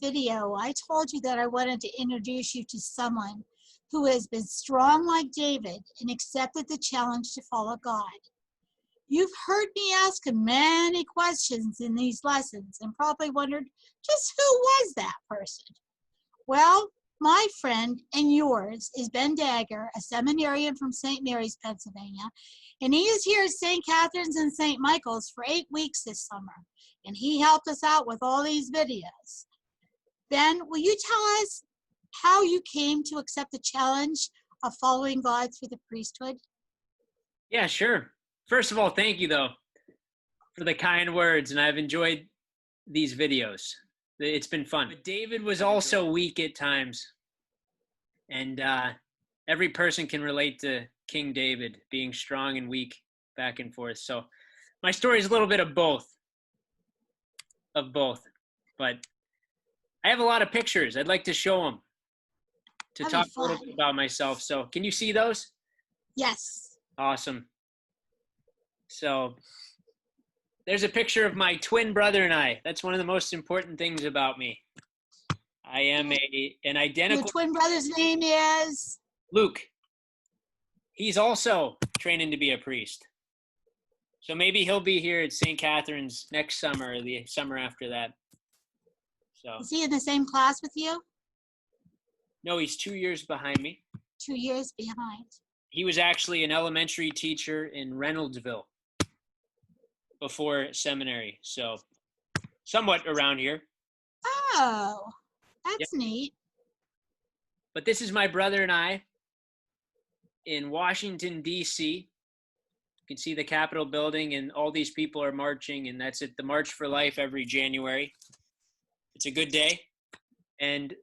video, I told you that I wanted to introduce you to someone who has been strong like David and accepted the challenge to follow God. You've heard me ask him many questions in these lessons and probably wondered, just who was that person? Well, my friend and yours is Ben Dagger, a seminarian from St. Mary's, Pennsylvania, and he is here at St. Catherine's and St. Michael's for 8 weeks this summer, and he helped us out with all these videos. Ben, will you tell us how you came to accept the challenge of following God through the priesthood? Yeah, sure. First of all, thank you, though, for the kind words, and I've enjoyed these videos. It's been fun. But David was also weak at times, and every person can relate to King David being strong and weak back and forth. So my story is a little bit of both, but I have a lot of pictures. I'd like to show them to talk a little bit about myself. So can you see those? Yes. Awesome. So there's a picture of my twin brother and I. That's one of the most important things about me. I am an identical... Your twin brother's name is? Luke. He's also training to be a priest. So maybe he'll be here at St. Catherine's next summer or the summer after that. So. Is he in the same class with you? No, he's 2 years behind me. 2 years behind. He was actually an elementary teacher in Reynoldsville before seminary, so somewhat around here. Oh, that's neat. But this is my brother and I in Washington, D.C. You can see the Capitol building, and all these people are marching, and that's at the March for Life every January. It's a good day. And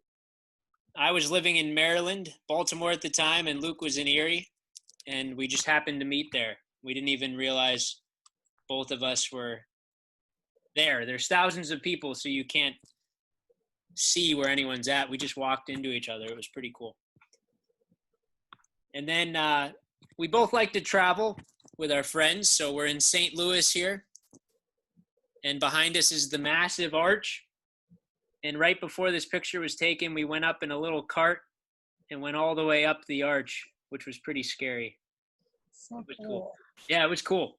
I was living in Maryland, Baltimore at the time, and Luke was in Erie, and we just happened to meet there. We didn't even realize both of us were there. There's thousands of people, so you can't see where anyone's at. We just walked into each other. It was pretty cool. And then we both like to travel with our friends, so we're in St. Louis here. And behind us is the massive arch. And right before this picture was taken, we went up in a little cart and went all the way up the arch, which was pretty scary. So it was cool. Yeah, it was cool.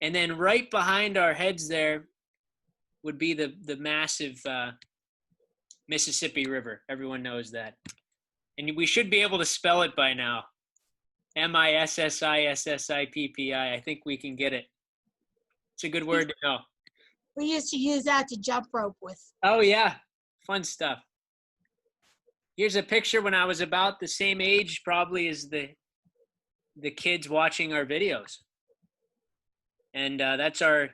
And then right behind our heads there would be the massive Mississippi River. Everyone knows that. And we should be able to spell it by now. Mississippi. I think we can get it. It's a good word to know. We used to use that to jump rope with. Oh, yeah. Fun stuff. Here's a picture when I was about the same age probably as the kids watching our videos. And that's our,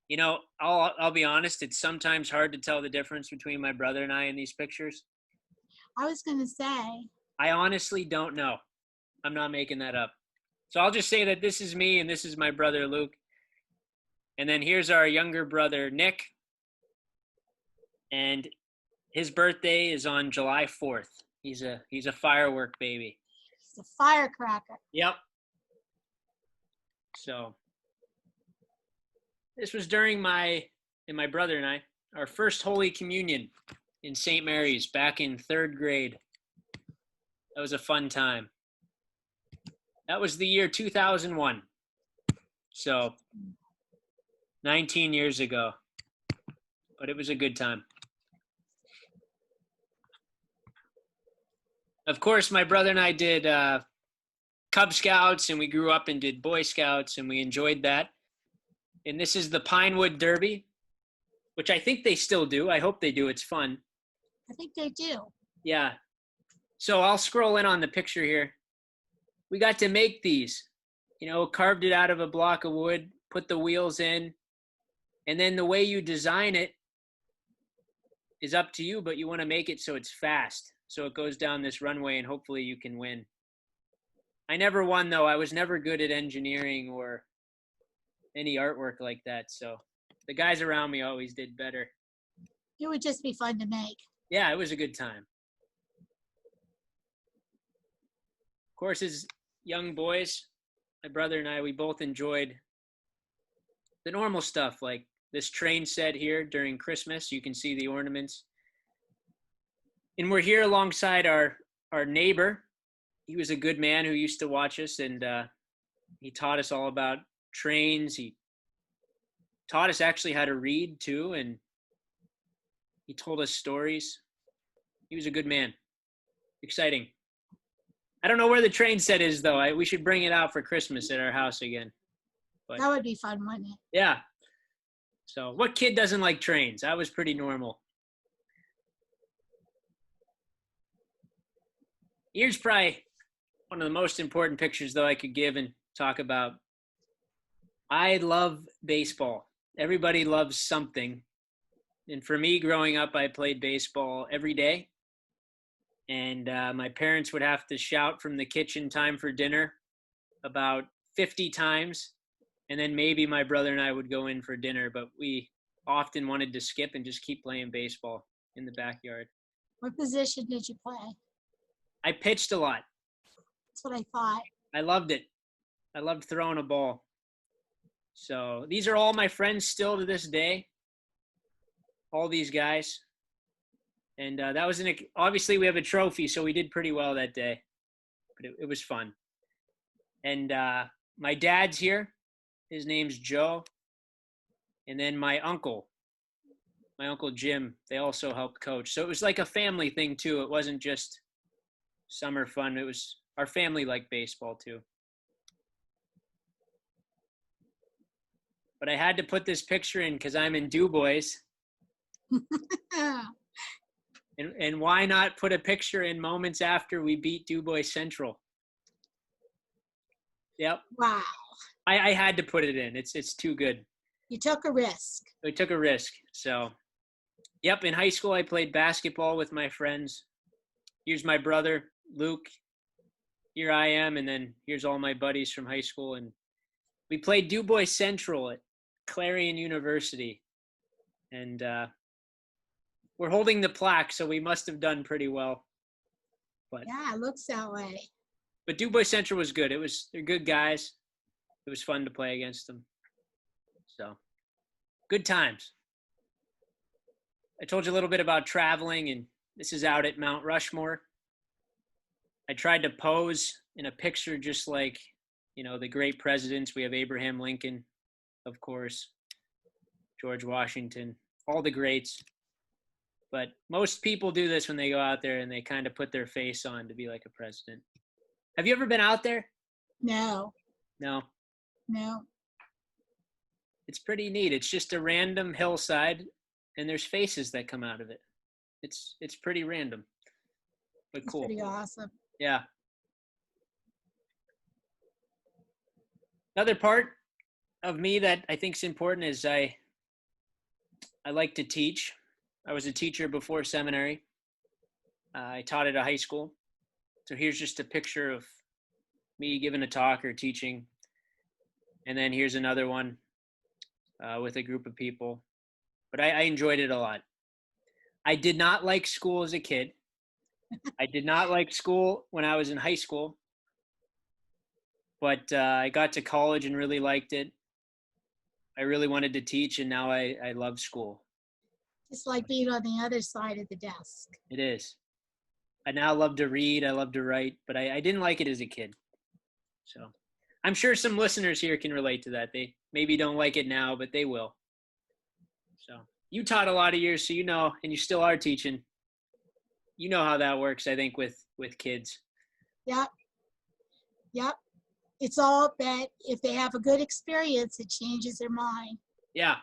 you know, I'll be honest, it's sometimes hard to tell the difference between my brother and I in these pictures. I was going to say. I honestly don't know. I'm not making that up. So I'll just say that this is me and this is my brother, Luke. And then here's our younger brother, Nick. And his birthday is on July 4th. He's a firework baby. He's a firecracker. Yep. So this was during my brother and I, our first Holy Communion in St. Mary's back in 3rd grade. That was a fun time. That was the year 2001. So 19 years ago. But it was a good time. Of course, my brother and I did Cub Scouts, and we grew up and did Boy Scouts, and we enjoyed that. And this is the Pinewood Derby, which I think they still do. I hope they do. It's fun. I think they do. Yeah. So I'll scroll in on the picture here. We got to make these, you know, carved it out of a block of wood, put the wheels in, and then the way you design it is up to you, but you want to make it so it's fast. So it goes down this runway, and hopefully you can win. I never won, though. I was never good at engineering or any artwork like that. So the guys around me always did better. It would just be fun to make. Yeah, it was a good time. Of course, as young boys, my brother and I, we both enjoyed the normal stuff like this train set here during Christmas. You can see the ornaments. And we're here alongside our neighbor. He was a good man who used to watch us, and he taught us all about trains. He taught us actually how to read too, and he told us stories. He was a good man. Exciting. I don't know where the train set is, though. We should bring it out for Christmas at our house again. But, That would be fun, wouldn't it? yeah. So what kid doesn't like trains? I was pretty normal. Here's probably one of the most important pictures, though, I could give and talk about. I love baseball. Everybody loves something. And for me, growing up, I played baseball every day. And my parents would have to shout from the kitchen time for dinner about 50 times. And then maybe my brother and I would go in for dinner, but we often wanted to skip and just keep playing baseball in the backyard. What position did you play? I pitched a lot. That's what I thought. I loved it. I loved throwing a ball. So these are all my friends still to this day. All these guys. And that was obviously we have a trophy, so we did pretty well that day. But it was fun. And my dad's here. His name's Joe. And then my uncle Jim, they also helped coach. So it was like a family thing too. It wasn't just summer fun. It was our family liked baseball too. But I had to put this picture in because I'm in Du Bois. And why not put a picture in moments after we beat Du Bois Central? Yep. Wow. I had to put it in. It's too good. You took a risk. I took a risk. So, yep, in high school I played basketball with my friends. Here's my brother, Luke. Here I am, and then here's all my buddies from high school. And we played Du Bois Central at Clarion University. And we're holding the plaque, so we must have done pretty well. But Yeah, it looks that way. But Du Bois Central was good. They're good guys. It was fun to play against them. So, good times. I told you a little bit about traveling, and this is out at Mount Rushmore. I tried to pose in a picture just like, the great presidents. We have Abraham Lincoln, of course, George Washington, all the greats. But most people do this when they go out there and they kind of put their face on to be like a president. Have you ever been out there? No. No. No. It's pretty neat. It's just a random hillside, and there's faces that come out of it. It's pretty random, but It's cool. pretty awesome. Yeah. Another part of me that I think is important is I like to teach. I was a teacher before seminary. I taught at a high school. So here's just a picture of me giving a talk or teaching. And then here's another one with a group of people. But I enjoyed it a lot. I did not like school as a kid. I did not like school when I was in high school. But I got to college and really liked it. I really wanted to teach, and now I love school. It's like being on the other side of the desk. It is. I now love to read. I love to write, but I didn't like it as a kid. So I'm sure some listeners here can relate to that. They maybe don't like it now, but they will. So you taught a lot of years, so you know, and you still are teaching. You know how that works, I think, with kids. Yep. Yep. It's all that if they have a good experience, it changes their mind. Yeah.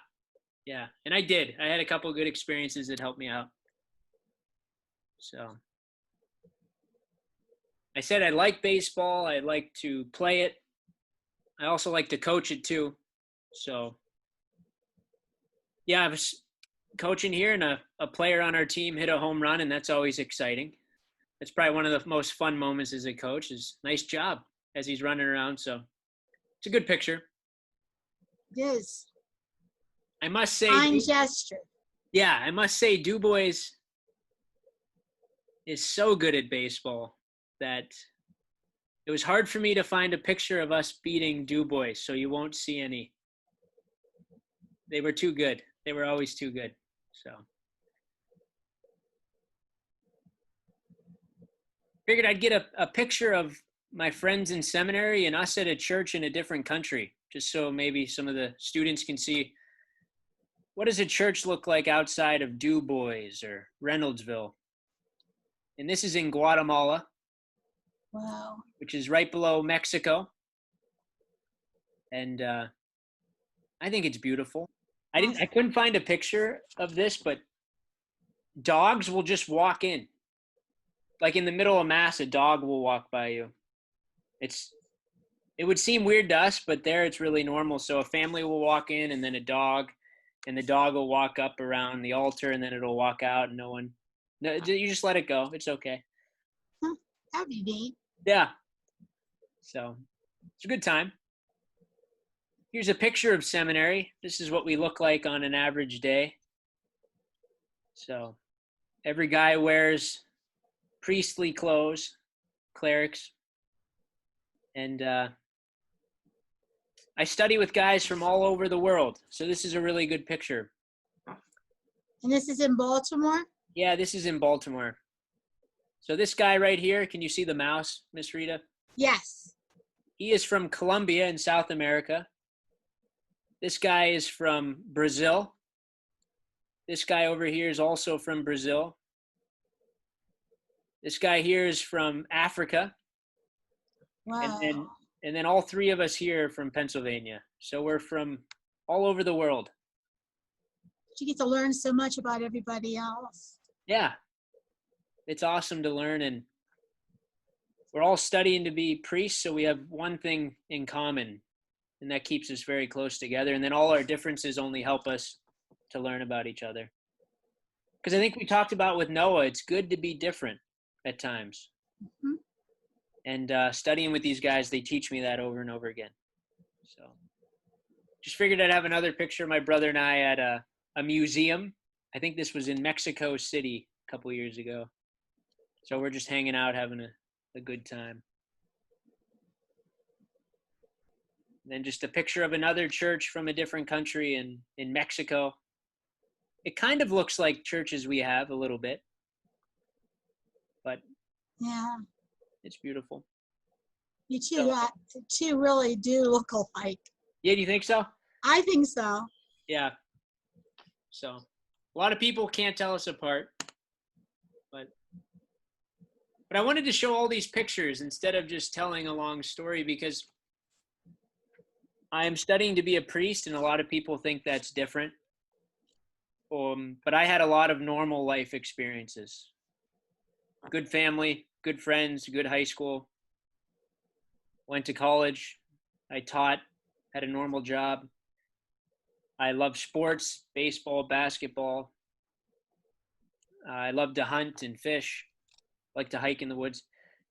Yeah. And I did. I had a couple of good experiences that helped me out. So I said I like baseball. I like to play it. I also like to coach it too. So yeah, I was coaching here, and a player on our team hit a home run, and that's always exciting. That's probably one of the most fun moments as a coach is nice job as he's running around. So it's a good picture. It is. I must say, Fine gesture. yeah, I must say Du Bois is so good at baseball that it was hard for me to find a picture of us beating Du Bois, so you won't see any. They were too good. They were always too good. So figured I'd get a picture of my friends in seminary and us at a church in a different country, just so maybe some of the students can see what does a church look like outside of Du Bois or Reynoldsville. And this is in Guatemala. Wow. Which is right below Mexico. And I think it's beautiful. I couldn't find a picture of this, but dogs will just walk in. Like in the middle of mass, a dog will walk by you. It would seem weird to us, but there it's really normal. So a family will walk in and then a dog, and the dog will walk up around the altar and then it'll walk out and no, you just let it go. It's okay. Huh, that'd be neat. Yeah. So it's a good time. Here's a picture of seminary. This is what we look like on an average day. So every guy wears priestly clothes, clerics. And I study with guys from all over the world. So this is a really good picture. And this is in Baltimore? Yeah, this is in Baltimore. So this guy right here, can you see the mouse, Miss Rita? Yes. He is from Colombia in South America. This guy is from Brazil. This guy over here is also from Brazil. This guy here is from Africa. Wow. And then all three of us here are from Pennsylvania. So we're from all over the world. You get to learn so much about everybody else. Yeah. It's awesome to learn, and we're all studying to be priests, so we have one thing in common, and that keeps us very close together. And then all our differences only help us to learn about each other. Because I think we talked about with Noah, it's good to be different at times. Mm-hmm. And studying with these guys, they teach me that over and over again. So just figured I'd have another picture of my brother and I at a museum. I think this was in Mexico City a couple years ago. So we're just hanging out, having a good time. And then just a picture of another church from a different country in Mexico. It kind of looks like churches we have a little bit, but yeah, it's beautiful. You two really do look alike. Yeah, do you think so? I think so. Yeah. So a lot of people can't tell us apart, but I wanted to show all these pictures instead of just telling a long story, because I am studying to be a priest, and a lot of people think that's different. But I had a lot of normal life experiences. Good family, good friends, good high school. Went to college. I taught, had a normal job. I love sports, baseball, basketball. I love to hunt and fish, like to hike in the woods.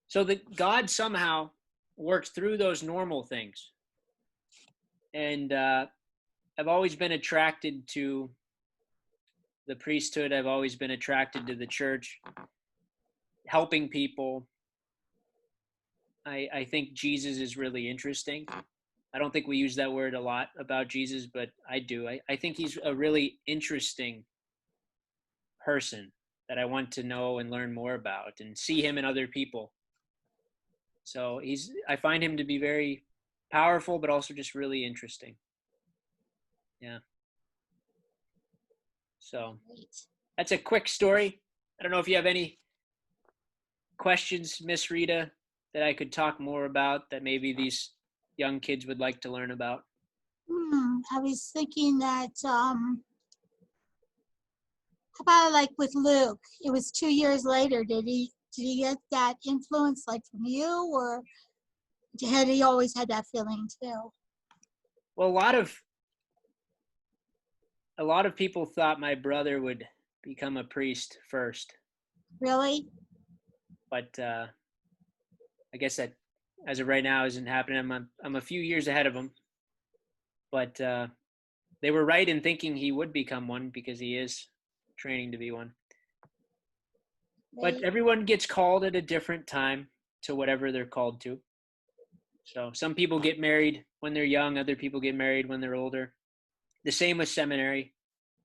So that God somehow worked through those normal things. And I've always been attracted to the priesthood. I've always been attracted to the church, helping people. I think Jesus is really interesting. I don't think we use that word a lot about Jesus, but I do. I think he's a really interesting person that I want to know and learn more about and see him in other people. So I find him to be very powerful, but also just really interesting. Yeah. So that's a quick story. I don't know if you have any questions, Miss Rita, that I could talk more about that maybe these young kids would like to learn about. I was thinking that, how about like with Luke? It was 2 years later. Did he get that influence like from you, or had he always had that feeling too? Well, a lot of people thought my brother would become a priest first. Really? But I guess that as of right now isn't happening. I'm a few years ahead of him. But they were right in thinking he would become one, because he is training to be one. But everyone gets called at a different time to whatever they're called to. So some people get married when they're young, other people get married when they're older. The same with seminary.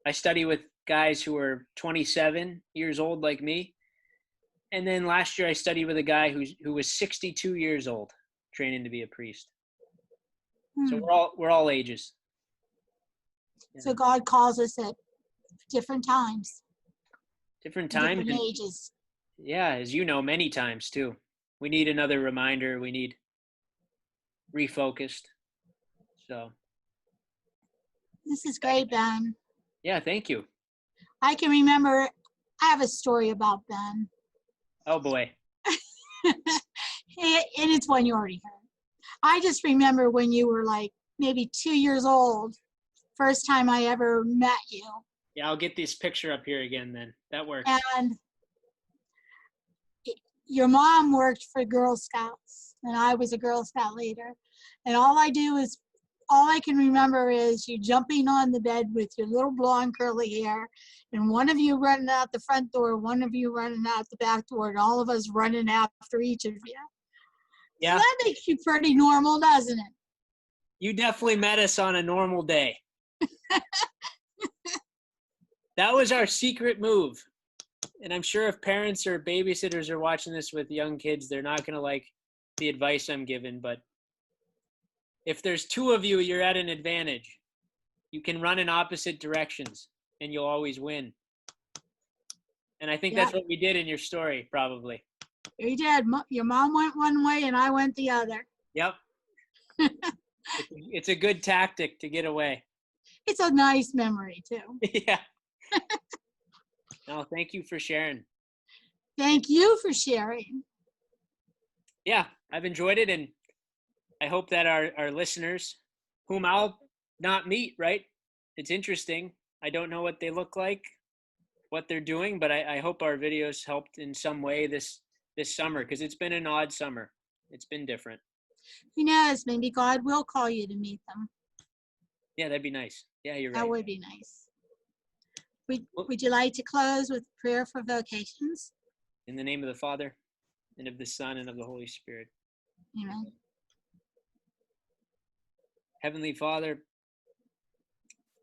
I study with guys who are 27 years old like me. And then last year I studied with a guy who was 62 years old, training to be a priest. So we're all ages. So God calls us at different times. Different times. Different ages. Yeah, as you know, many times too. We need another reminder. We need refocused. So. This is great, Ben. Yeah, thank you. I can remember, I have a story about Ben. Oh boy. And it's one you already heard. I just remember when you were like maybe 2 years old, first time I ever met you. Yeah, I'll get this picture up here again then. That works. And your mom worked for Girl Scouts, and I was a Girl Scout leader. And all I can remember is you jumping on the bed with your little blonde curly hair, and one of you running out the front door, one of you running out the back door, and all of us running after each of you. Yeah. So that makes you pretty normal, doesn't it? You definitely met us on a normal day. That was our secret move. And I'm sure if parents or babysitters are watching this with young kids, they're not going to like the advice I'm giving. But if there's two of you, you're at an advantage. You can run in opposite directions and you'll always win. And I think that's what we did in your story, probably. You did. Your mom went one way and I went the other. Yep. It's a good tactic to get away. It's a nice memory, too. Yeah. No, thank you for sharing. Thank you for sharing. Yeah, I've enjoyed it, and I hope that our listeners, whom I'll not meet, right? It's interesting. I don't know what they look like, what they're doing, but I hope our videos helped in some way this summer, because it's been an odd summer. It's been different. Who knows? Maybe God will call you to meet them. Yeah, that'd be nice. Yeah, you're right. That would be nice. Would you like to close with prayer for vocations? In the name of the Father, and of the Son, and of the Holy Spirit. Amen. Heavenly Father,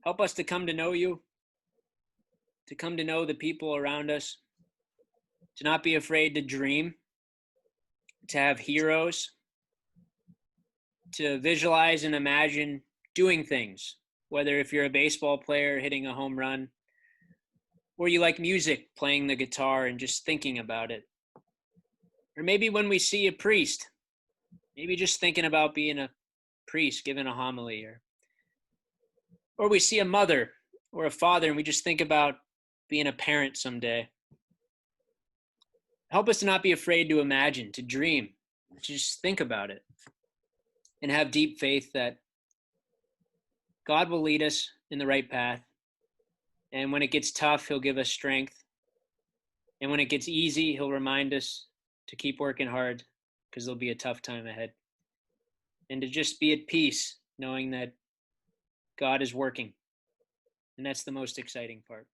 help us to come to know you, to come to know the people around us, to not be afraid to dream, to have heroes, to visualize and imagine doing things, whether if you're a baseball player hitting a home run, or you like music, playing the guitar and just thinking about it. Or maybe when we see a priest, maybe just thinking about being a priest, giving a homily, or we see a mother or a father and we just think about being a parent someday. Help us to not be afraid to imagine, to dream, to just think about it, and have deep faith that God will lead us in the right path. And when it gets tough, he'll give us strength. And when it gets easy, he'll remind us to keep working hard, because there'll be a tough time ahead. And to just be at peace, knowing that God is working. And that's the most exciting part.